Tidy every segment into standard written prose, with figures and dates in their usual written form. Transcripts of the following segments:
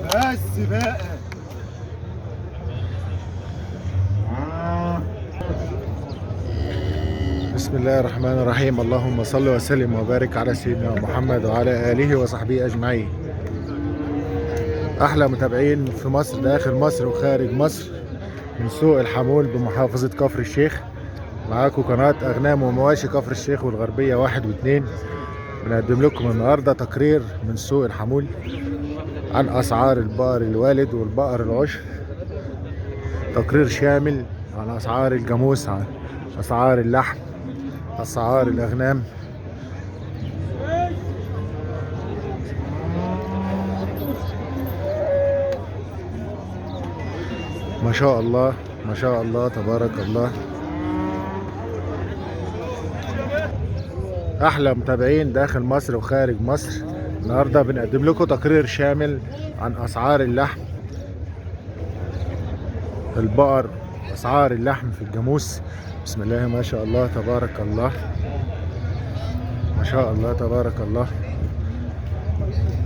بس بقى. بسم الله الرحمن الرحيم. اللهم صل وسلم وبارك على سيدنا محمد وعلى آله وصحبه أجمعين. أحلى متابعين في مصر، داخل مصر وخارج مصر، من سوق الحمول بمحافظة كفر الشيخ. معاكم قناة أغنام ومواشي كفر الشيخ والغربية 1 و2. بنقدم لكم النهاردة تقرير من سوق الحمول عن أسعار البقر الوالد والبقر العشر. تقرير شامل عن أسعار الجاموس، عن أسعار اللحم، أسعار الأغنام. ما شاء الله ما شاء الله تبارك الله. أحلى متابعين داخل مصر وخارج مصر. النهارده بنقدم لكم تقرير شامل عن أسعار اللحم، البقر، أسعار اللحم في الجاموس. بسم الله ما شاء الله تبارك الله، ما شاء الله تبارك الله.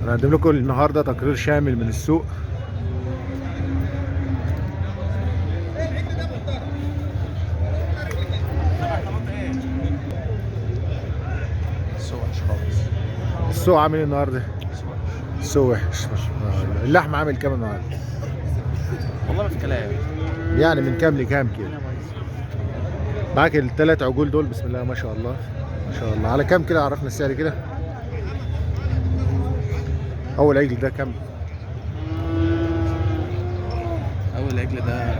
هنقدم لكم النهارده تقرير شامل من السوق. السوق عامل ايه النهارده؟ السوق وحش. اللحم عامل كام النهارده؟ والله ما في كلام. يعني من كام لكام كده؟ معاك الثلاث عجول دول. بسم الله ما شاء الله ما شاء الله. على كام كده؟ عرفنا السعر كده. اول عجل ده كام؟ اول عجل ده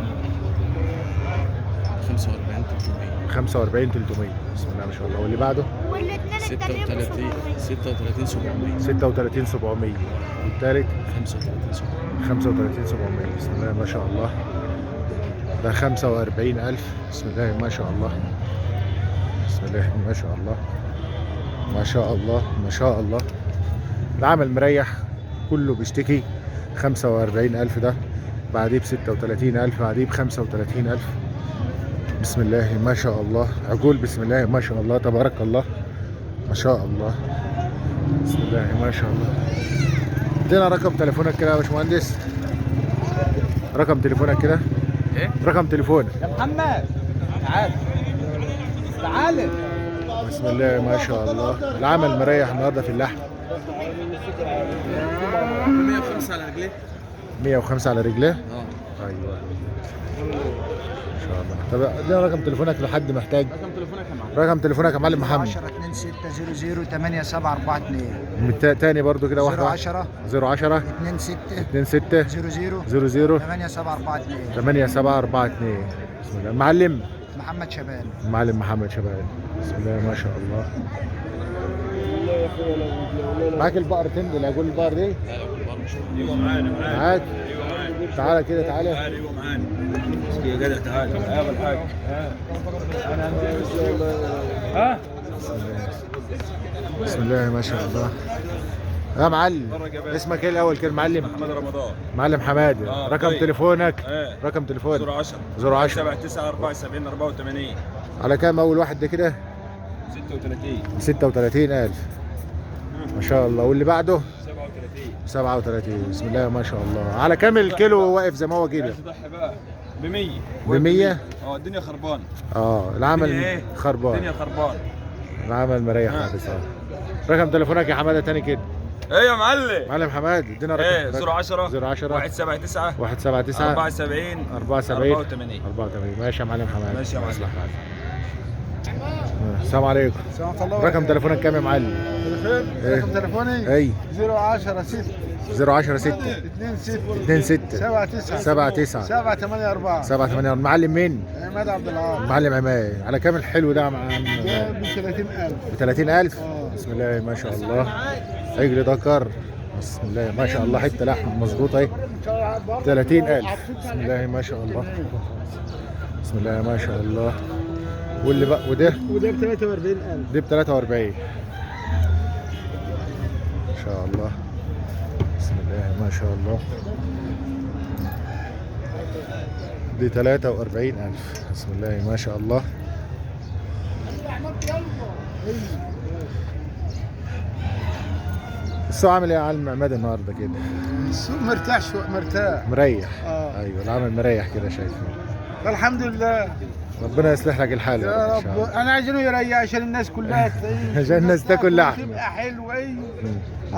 45 300. 45 300. بسم الله ما شاء الله. واللي بعده 36 700. 36 700. والثالث 35 700. 35 700. بسم الله ما شاء الله. ده 45,000. بسم الله ما شاء الله. بسم الله ما شاء الله ما شاء الله ما شاء الله. العمل مريح، كله بيشتكي. 45,000 ده، بعديه ب 36,000، بعديه ب 35,000. بسم الله ما شاء الله. عجول بسم الله ما شاء الله تبارك الله، ما شاء الله. بسم الله ما شاء الله. ادينا رقم تليفونك كده يا باشمهندس. رقم تليفونك كده. ايه؟ رقم تليفونك يا محمد تعال تعال. بسم الله ما شاء الله. العمل مريح النهارده في اللحم. 105 على رجليه. 105 على رجليه. ايوه ما شاء الله. طب ادينا رقم تليفونك لحد محتاج. رقم تليفونك يا معلم. رقم تليفونك يا معلم محمد. 10 2 6 0 8 7 4 2. تاني برضو كده. 10 010 2 6 2 6 0 00 8 7 4 2. 8 7 4 2. بسم الله. المعلم محمد شبان. المعلم محمد شباب. بسم الله ما شاء الله. معاك البقر تندل، العجول البقر دي؟ ايوه معانا معاك؟ تعالى كده تعالى. ايوه معانا يا جدع. تعالى يا ابو الحاج. ها بسم الله ما شاء الله. يا معلم اسمك ايه الاول كده معلم؟ محمد رمضان. معلم حمادي. رقم طيب. تليفونك. رقم 010 تليفونك 010 79 74 84. على كام اول واحد ده كده؟ 36. 36,000. ما شاء الله. واللي بعده 37. 37. بسم الله ما شاء الله. على كام الكيلو واقف زي ما هو كده؟ تضحي بقى ب 100. ب 100. الدنيا خربانه. العمل خربان. الدنيا خربانه. العمل مريح خالص. رقم تليفونك يا حماده تاني كده. ايه يا معلم؟ معلم حماد ادينا رقم. 010 010 179 179 74 74 84. 84. ماشي يا معلم حماد. ماشي يا معلم. مصلحة. السلام عليكم. سلام الله. رقم تليفونك كام يا معلم؟ رقم تليفوني اي 010 6 010 6 2 6 2 6 7 9 7 9 7 8 4. 7 8. معلم مين؟ عماد عبد العال. معلم عماد. على كام الحلو ده يا عم؟ ده ب 30,000. ب 30,000. بسم الله ما شاء الله. عجل ذكر. بسم الله ما شاء الله. حته لحم مظبوطه اهي. 30,000. بسم الله ما شاء الله. بسم الله ما شاء الله. واللي بقى وده ب 43,000. دي ب 43. ما شاء الله. بسم الله ما شاء الله. دي 43,000. بسم الله ما شاء الله. السوق عامل ايه يا عم عماد النهارده كده؟ السوق مرتاح شو مرتاح. مريح. آه. ايوه العمل مريح كده شايفه. الحمد لله. ربنا يصلح لك الحال يا إن شاء رب الله. انا عايزينه يريح عشان الناس كلها تعيش. عشان الناس تاكل لحمة. تبقى حلوه. ايوه. مم.